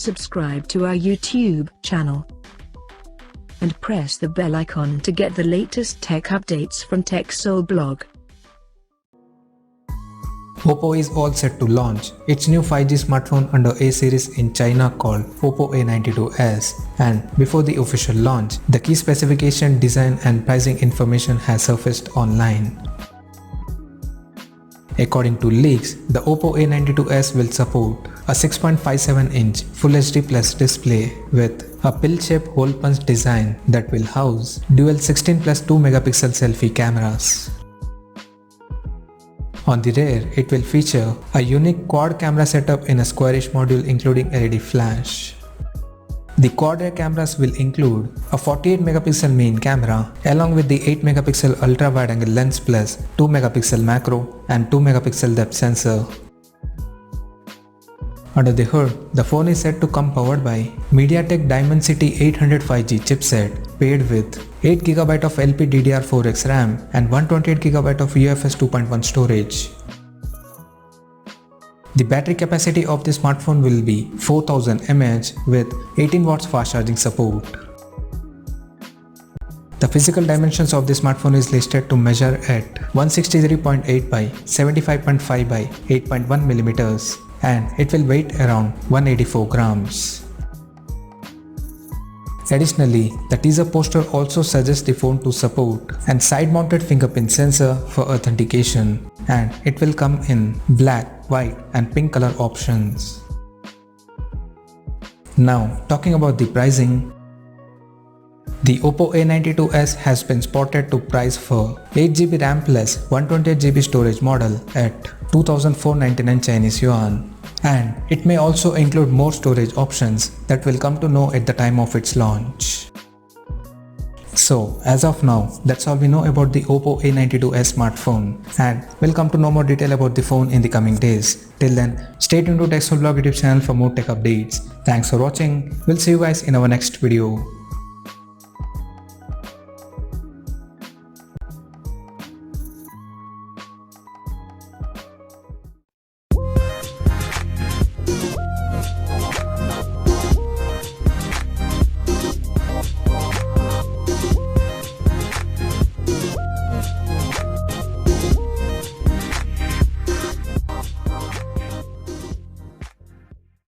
subscribe to our YouTube channel and press the bell icon to get the latest tech updates from TechSole blog. Oppo is all set to launch its new 5G smartphone under A series in China called Oppo A92s, and before the official launch, the key specification, design and pricing information has surfaced online. According to leaks, the Oppo A92s will support a 6.57-inch Full HD Plus display with a pill-shaped hole punch design that will house dual 16+2 megapixel selfie cameras. On the rear, it will feature a unique quad camera setup in a squarish module including LED flash. The quad rear cameras will include a 48 megapixel main camera along with the 8 megapixel ultra wide angle lens plus 2 megapixel macro and 2 megapixel depth sensor. Under the hood, the phone is said to come powered by MediaTek Dimensity 800 5G chipset paired with 8GB of LPDDR4X RAM and 128GB of UFS 2.1 storage. The battery capacity of the smartphone will be 4000 mAh with 18 watts fast charging support. The physical dimensions of the smartphone is listed to measure at 163.8 by 75.5 by 8.1 mm and it will weight around 184 grams. Additionally, the teaser poster also suggests the phone to support a side-mounted fingerprint sensor for authentication, and it will come in black, white and pink color options. Now, talking about the pricing, the Oppo A92s has been spotted to price for 8GB RAM plus 128GB storage model at 2,499 Chinese yuan, and it may also include more storage options that we'll come to know at the time of its launch. So as of now, that's all we know about the Oppo A92s smartphone, and we'll come to know more detail about the phone in the coming days. Till then, stay tuned to TechSole blog YouTube channel for more tech updates. Thanks for watching. We'll see you guys in our next video.